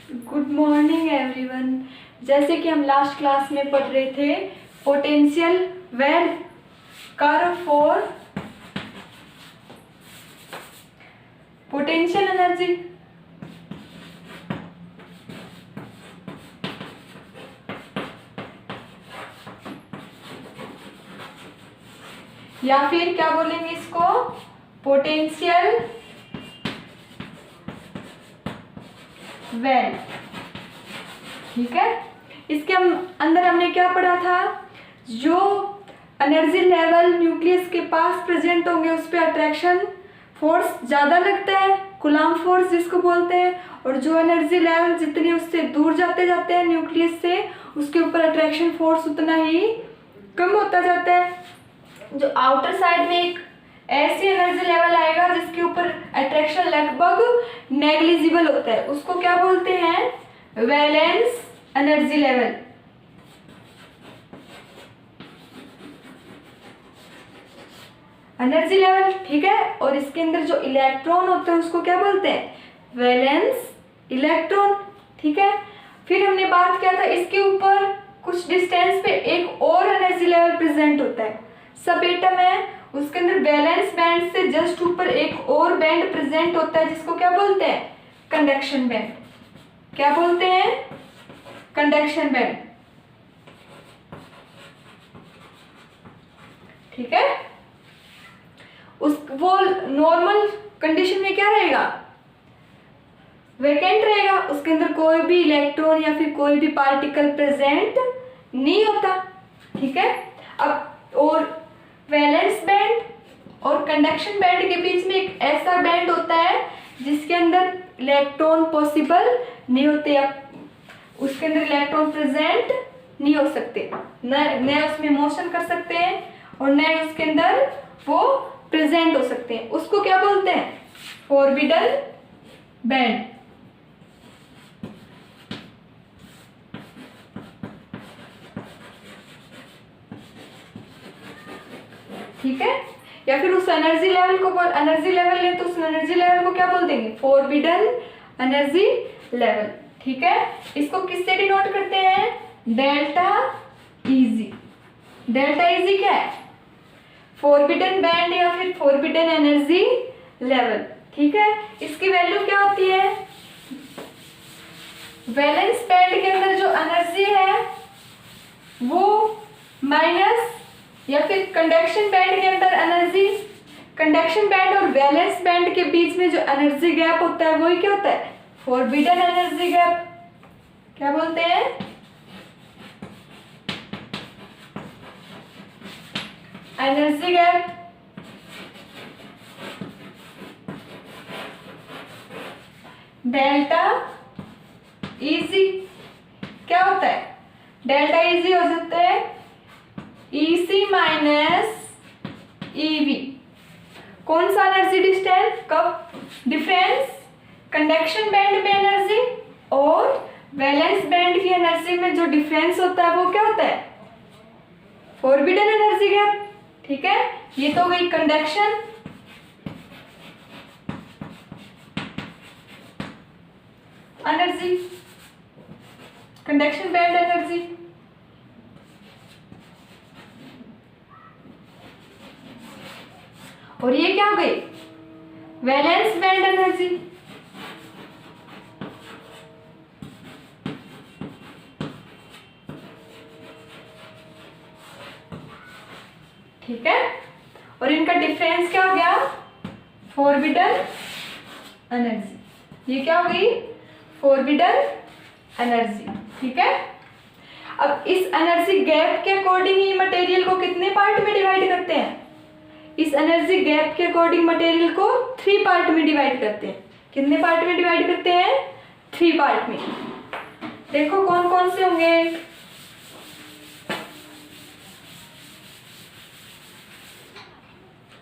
Good morning everyone. जैसे कि हम लास्ट क्लास में पढ़ रहे थे potential well curve for potential energy. या फिर क्या बोलेंगे इसको, पोटेंशियल वेल। ठीक है, इसके अंदर हमने क्या पढ़ा था, जो एनर्जी लेवल न्यूक्लियस के पास प्रेजेंट होंगे उस पर अट्रैक्शन फोर्स ज़्यादा लगता है, कूलम्ब फोर्स जिसको बोलते हैं, और जो एनर्जी लेवल जितनी उससे दूर जाते जाते हैं न्यूक्लियस से, उसके ऊपर अट्रैक्शन फोर्स उतना ही कम होता जाता है। जो आउटर साइड में एक ऐसी एनर्जी लेवल आएगा जिसके ऊपर अट्रैक्शन लगभग नेग्लिजिबल होता है, उसको क्या बोलते हैं, valence energy level. Energy level, ठीक है। और इसके अंदर जो इलेक्ट्रॉन होते हैं उसको क्या बोलते हैं, वैलेंस इलेक्ट्रॉन। ठीक है, फिर हमने बात किया था इसके ऊपर कुछ डिस्टेंस पे एक और एनर्जी लेवल प्रेजेंट होता है, सब एटम है उसके अंदर वैलेंस बैंड से जस्ट ऊपर एक और बैंड प्रेजेंट होता है जिसको क्या बोलते हैं, कंडक्शन बैंड। क्या बोलते हैं, कंडक्शन बैंड। ठीक है, वो नॉर्मल कंडीशन में क्या रहेगा, वैकेंट रहेगा, उसके अंदर कोई भी इलेक्ट्रॉन या फिर कोई भी पार्टिकल प्रेजेंट नहीं होता। ठीक है, अब और वैलेंस बैंड और कंडक्शन बैंड के बीच में एक ऐसा बैंड होता है जिसके अंदर इलेक्ट्रॉन पॉसिबल नहीं होते, उसके अंदर इलेक्ट्रॉन प्रेजेंट नहीं हो सकते, न उसमें मोशन कर सकते हैं और न उसके अंदर वो प्रेजेंट हो सकते हैं। उसको क्या बोलते हैं, फॉरबिडन बैंड। ठीक है, या फिर उस एनर्जी लेवल को एनर्जी लेवल ले तो उस एनर्जी लेवल को क्या बोल देंगे, फॉरबिडन एनर्जी लेवल। ठीक है, इसको किससे डिनोट करते हैं, डेल्टा ईजी। डेल्टा ईजी क्या है, फॉरबिडन बैंड या फिर फॉरबिडन एनर्जी लेवल। ठीक है, इसकी वैल्यू क्या होती है, वैलेंस बैंड के अंदर जो एनर्जी है वो माइनस, या फिर कंडक्शन बैंड के अंदर एनर्जी, कंडक्शन बैंड और वैलेंस बैंड के बीच में जो एनर्जी गैप होता है वही क्या होता है, फॉरबिडन एनर्जी गैप। क्या बोलते हैं, एनर्जी गैप। डेल्टा ईजी क्या होता है, डेल्टा ईजी हो सकता है ईसी माइनस ईवी। कौन सा एनर्जी डिस्टेंस, कब डिफरेंस कंडक्शन बैंड में एनर्जी और वैलेंस बैंड की एनर्जी में जो डिफरेंस होता है वो क्या होता है, फॉरबिडन एनर्जी गैप। ठीक है, ये तो गई conduction. Energy, conduction band energy. और ये क्या हो गई, वैलेंस बैंड एनर्जी। ठीक है, और इनका डिफरेंस क्या हो गया, फॉरबिडन एनर्जी। ये क्या हो गई, फॉरबिडन एनर्जी। ठीक है, अब इस एनर्जी गैप के अकॉर्डिंग ही मटेरियल को कितने पार्ट में डिवाइड करते हैं, इस एनर्जी गैप के अकॉर्डिंग मटेरियल को 3 पार्ट में डिवाइड करते हैं। कितने पार्ट में डिवाइड करते हैं, 3 पार्ट में। देखो कौन कौन से होंगे,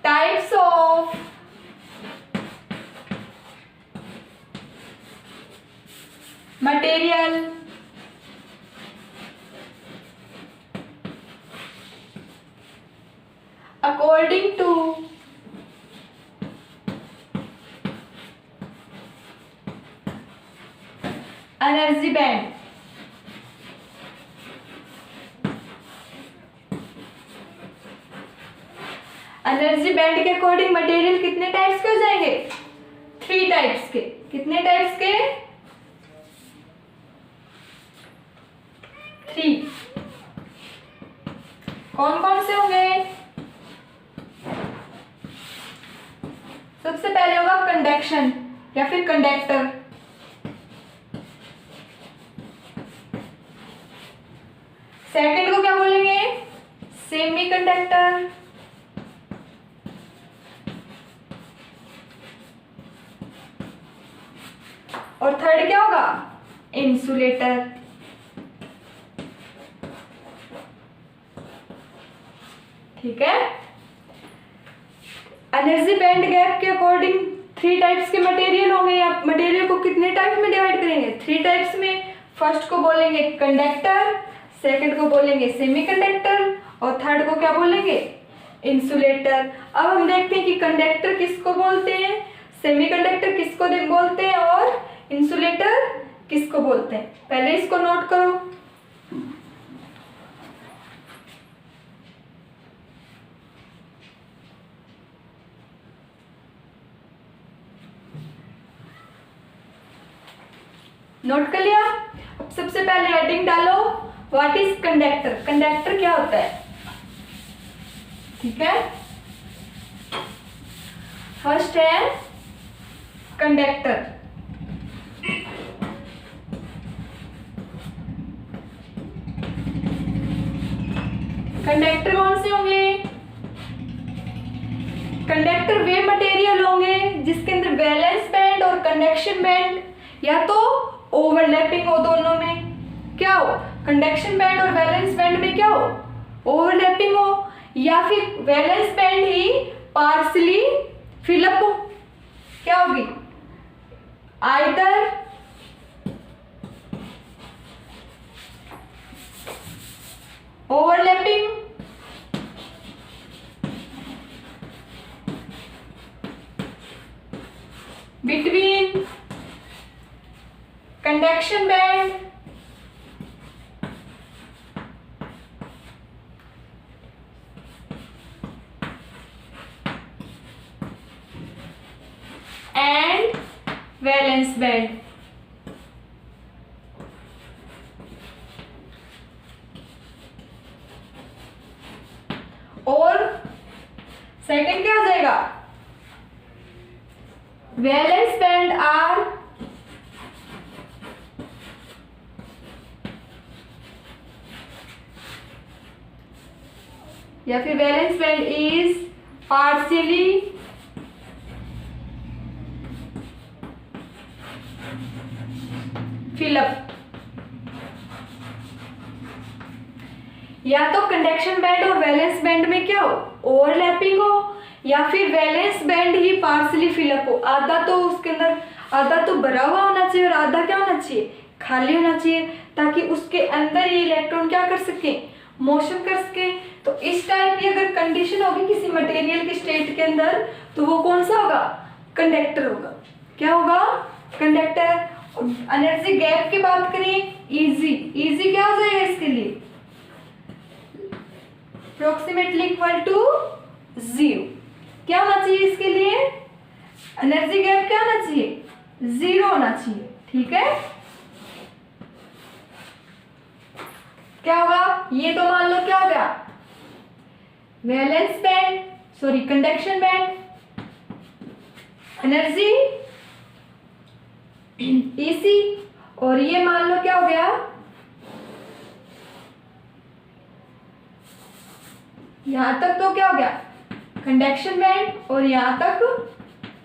types of material, according to energy band. Energy band के अकॉर्डिंग मटेरियल कितने टाइप्स के हो जाएंगे? 3 टाइप्स के। कितने टाइप्स के? 3। कौन कौन से होंगे? सबसे पहले होगा कंडक्शन या फिर कंडक्टर। सेकंड को क्या बोलेंगे? Semi conductor. और थर्ड क्या होगा? इंसुलेटर। ठीक है। एनर्जी बैंड गैप के अकॉर्डिंग 3 टाइप्स के मटेरियल होंगे, या मटेरियल को कितने टाइप्स में डिवाइड करेंगे? 3 टाइप्स में। फर्स्ट को बोलेंगे कंडक्टर, सेकंड को बोलेंगे सेमीकंडक्टर और थर्ड को क्या बोलेंगे? इंसुलेटर। अब हम देखते हैं कि कंडक्टर किसको बोलते हैं, सेमीकंडक्टर किसको बोलते हैं और इंसुलेटर किसको बोलते हैं। पहले इसको नोट करो। नोट कर लिया? अब सबसे पहले हेडिंग डालो, व्हाट इज कंडक्टर। कंडक्टर क्या होता है? ठीक है। फर्स्ट है कंडक्टर। कंडक्टर कौन से होंगे? कंडक्टर वे मटेरियल होंगे जिसके अंदर वैलेंस बैंड और कंडक्शन बैंड या तो ओवरलैपिंग हो, दोनों में क्या हो? कंडक्शन बैंड और वैलेंस बैंड में क्या हो? ओवरलैपिंग हो, या फिर वैलेंस बैंड ही पार्शली फिलअप हो। क्या होगी? Either overlapping between conduction band and valence band. और सेकंड क्या हो जाएगा? वैलेंस बैंड आर या फिर valence band is partially fill up. या तो कंडक्शन बैंड और वैलेंस बैंड में क्या हो? ओवरलैपिंग हो, या फिर वैलेंस बैंड ही पार्शियली फिलअप हो। आधा तो उसके अंदर, आधा तो भरा हुआ होना चाहिए और आधा क्या होना चाहिए? खाली होना चाहिए, ताकि उसके अंदर ये इलेक्ट्रॉन क्या कर सके? मोशन कर सके। तो इस टाइप की अगर कंडीशन होगी किसी मटेरियल के स्टेट के अंदर, तो वो कौन सा होगा? कंडक्टर होगा। क्या होगा? कंडक्टर। एनर्जी गैप की बात करें, इजी। इजी क्या हो जाएगा इसके लिए? Approximately equal to 0। क्या होना चाहिए इसके लिए? एनर्जी गैप क्या होना चाहिए? 0 होना चाहिए। ठीक है। क्या होगा? ये तो मान लो क्या हो गया? Valence band, sorry conduction band, energy इसी, और ये मान लो क्या हो गया? यहां तक तो क्या हो गया? कंडक्शन बैंड, और यहां तक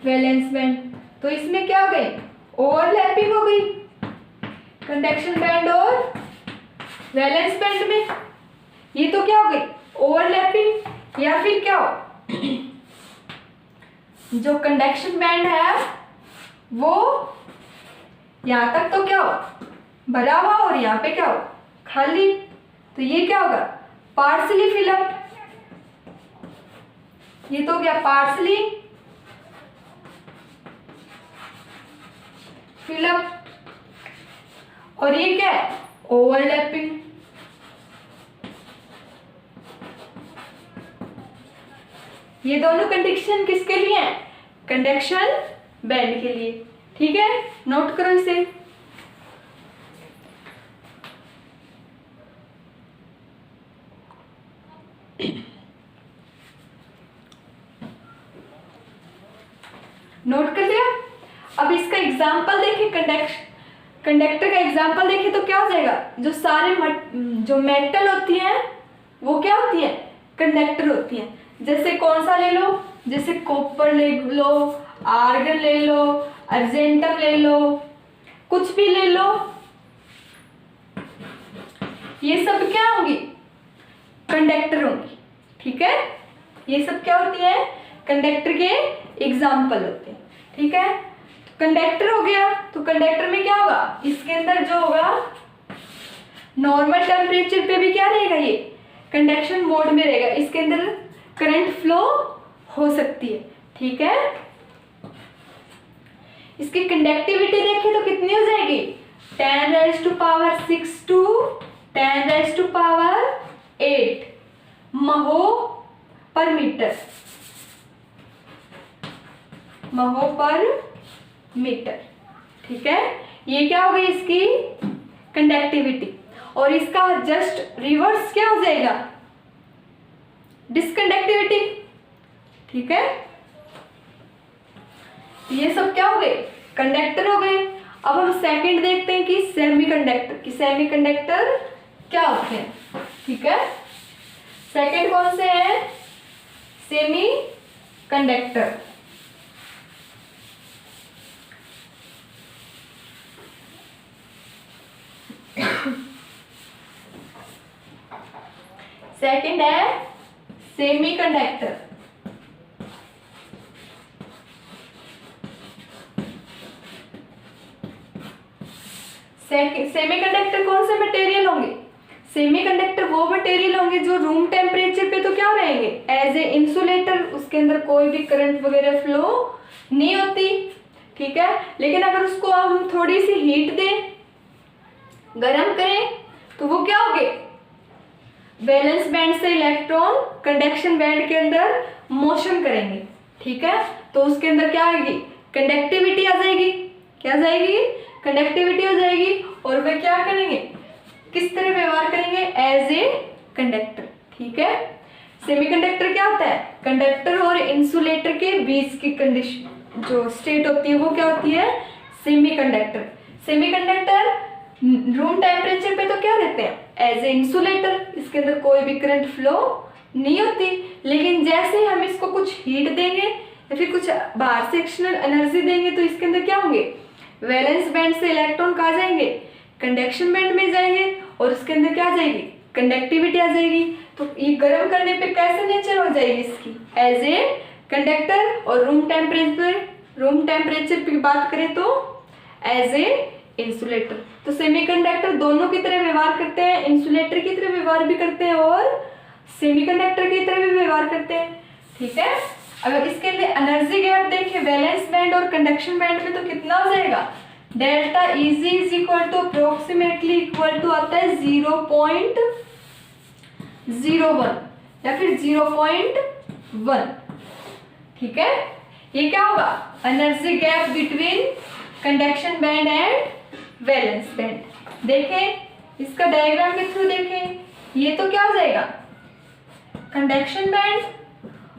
वैलेंस बैंड। तो इसमें क्या हो गई? ओवरलैपिंग हो गई कंडक्शन बैंड और वैलेंस बैंड में। ये तो क्या हो गई? ओवरलैपिंग। या फिर क्या हो? जो कंडक्शन बैंड है वो यहां तक तो क्या हो? भरा हुआ, और यहाँ पे क्या हो? खाली। तो ये क्या होगा? Partially fill up. ये तो क्या? Partially fill up. और ये क्या है, ओवरलैपिंग। ये दोनों कंडीशन किसके लिए हैं, कंडक्शन बैंड के लिए। ठीक है, नोट करो इसे। नोट कर लिया। अब इसका एग्जाम्पल देखिए, कंडक्टर का एग्जाम्पल देखिए तो क्या हो जाएगा, जो सारे जो मेटल होती हैं वो क्या होती है, कंडक्टर होती हैं। जैसे कौन सा ले लो, जैसे कॉपर ले लो, आर्गन ले लो, अर्जेंटम ले लो, कुछ भी ले लो, ये सब क्या होंगी, कंडक्टर होंगी। ठीक है, ये सब क्या होती है, कंडक्टर के एग्जाम्पल होते हैं। ठीक है, तो कंडक्टर हो गया, तो कंडक्टर में क्या होगा, इसके अंदर जो होगा नॉर्मल टेम्परेचर पे भी क्या रहेगा, ये कंडक्शन मोड में रहेगा, इसके अंदर करंट फ्लो हो सकती है। ठीक है, इसकी कंडक्टिविटी देखें तो कितनी हो जाएगी, 10⁻⁶ to 10⁻8 महो पर मीटर, महो पर मीटर। ठीक है, ये क्या हो गई इसकी कंडक्टिविटी। और इसका जस्ट रिवर्स क्या हो जाएगा, डिसकंडक्टिविटी। ठीक है, ये सब क्या हो गए, कंडक्टर हो गए। अब हम सेकंड देखते हैं कि सेमीकंडक्टर, कि सेमीकंडक्टर क्या होते हैं। ठीक है, सेकंड कौन से है, सेमी कंडक्टर। सेकंड है सेमीकंडक्टर। सेमीकंडक्टर कौन से मटेरियल होंगे, सेमीकंडक्टर वो मटेरियल होंगे जो रूम टेम्परेचर पे तो क्या रहेंगे, एज ए इंसुलेटर, उसके अंदर कोई भी करंट वगैरह फ्लो नहीं होती। ठीक है, लेकिन अगर उसको हम थोड़ी सी हीट दें, गर्म करें, तो वो क्या होंगे, वैलेंस बैंड से इलेक्ट्रॉन कंडक्शन बैंड के अंदर मोशन करेंगे। ठीक है, तो उसके अंदर क्या आएगी, कंडक्टिविटी आ जाएगी। क्या जाएगी, कंडक्टिविटी हो जाएगी। और वे क्या करेंगे, किस तरह व्यवहार करेंगे, एज ए कंडक्टर। ठीक है, सेमीकंडक्टर क्या होता है, कंडक्टर और इंसुलेटर के बीच की कंडीशन जो स्टेट होती है वो क्या होती है, सेमीकंडक्टर। सेमीकंडक्टर रूम टेम्परेचर पे तो क्या रहते हैं, एज ए इंसुलेटर, इसके अंदर कोई भी करंट फ्लो नहीं होती। लेकिन जैसे ही हम इसको कुछ हीट देंगे या फिर कुछ बाहर से एक्सटर्नल एनर्जी देंगे, तो इसके अंदर क्या होंगे, वैलेंस बैंड से इलेक्ट्रॉन कहाँ जाएंगे, कंडक्शन बैंड में जाएंगे, और उसके अंदर क्या आ जाएगी, कंडक्टिविटी आ जाएगी। तो ये गर्म करने पे कैसे नेचर हो जाएगी इसकी, एज ए कंडक्टर। और रूम टेम्परेचर की बात करें तो एज ए इंसुलेटर। तो सेमीकंडक्टर दोनों की तरह व्यवहार करते हैं, इंसुलेटर की तरह व्यवहार भी करते हैं और सेमीकंडक्टर की तरह भी व्यवहार करते हैं। ठीक है, अगर इसके लिए एनर्जी गैप देखें वैलेंस बैंड और कंडक्शन बैंड में, तो कितना हो जाएगा, delta Eg is equal to approximately equal to आता है 0.01 या फिर 0.1। ठीक है, ये क्या होगा, energy gap between conduction band and valence band. देखें इसका डायग्राम के थ्रू देखें, ये तो क्या हो जाएगा, कंडक्शन बैंड,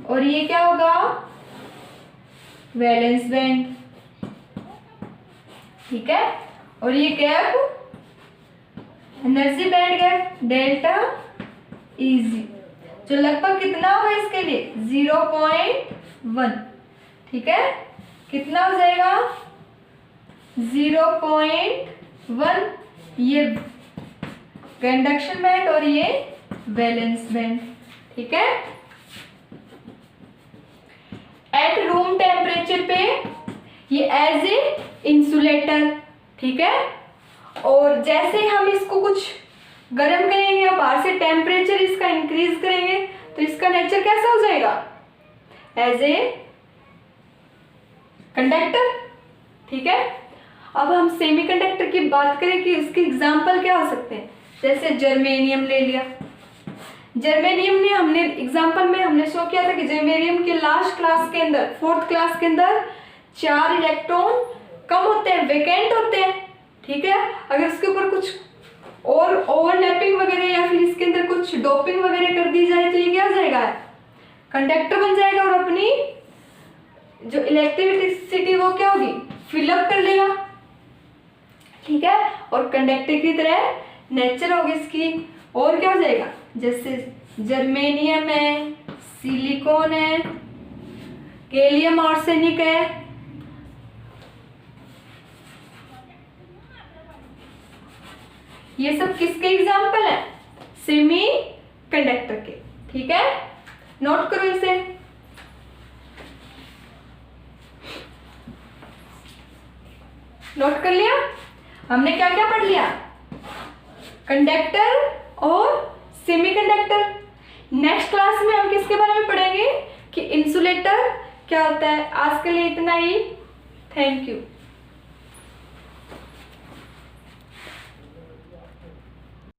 और ये क्या होगा, वैलेंस बैंड। ठीक है, और ये gap energy band gap delta Eg, जो लगभग कितना होगा इसके लिए, 0.1। ठीक है, कितना हो जाएगा, 0.1, ये कंडक्शन बैंड और ये वैलेंस बैंड। ठीक है, एट रूम टेम्परेचर पे ये एज ए इंसुलेटर। ठीक है, और जैसे हम इसको कुछ गर्म करेंगे या बाहर से टेम्परेचर इसका इंक्रीज करेंगे, तो इसका नेचर कैसा हो जाएगा, एज ए कंडक्टर। ठीक है, अब हम सेमीकंडक्टर की बात करें कि इसके एग्जाम्पल क्या हो सकते हैं, जैसे जर्मेनियम ले लिया। जर्मेनियम ने हमने एग्जाम्पल में हमने शो किया था कि जर्मेनियम के लास्ट क्लास के अंदर, 4th क्लास के अंदर 4 इलेक्ट्रॉन कम होते हैं, वेकेंट होते हैं, ठीक है। अगर इसके ऊपर कुछ और ओवरलैपिंग वगैरह या फिर इसके अंदर कुछ डोपिंग वगैरह कर दी जाए तो ये क्या हो जाएगा, कंडक्टर बन जाएगा और अपनी जो इलेक्ट्रिसिटी वो क्या होगी, फिलअप कर लेगा, ठीक है। और कंडक्टर की तरह नेचर होगी इसकी। और क्या हो जाएगा, जैसे जर्मेनियम है, सिलिकॉन है, गैलियम आर्सेनिक है, ये सब किसके एग्जाम्पल है, सेमी कंडक्टर के, ठीक है। नोट करो इसे। नोट कर लिया। हमने क्या क्या पढ़ लिया, कंडक्टर और सेमीकंडक्टर। नेक्स्ट क्लास में हम किसके बारे में पढ़ेंगे कि इंसुलेटर क्या होता है। आज के लिए इतना ही। Thank you.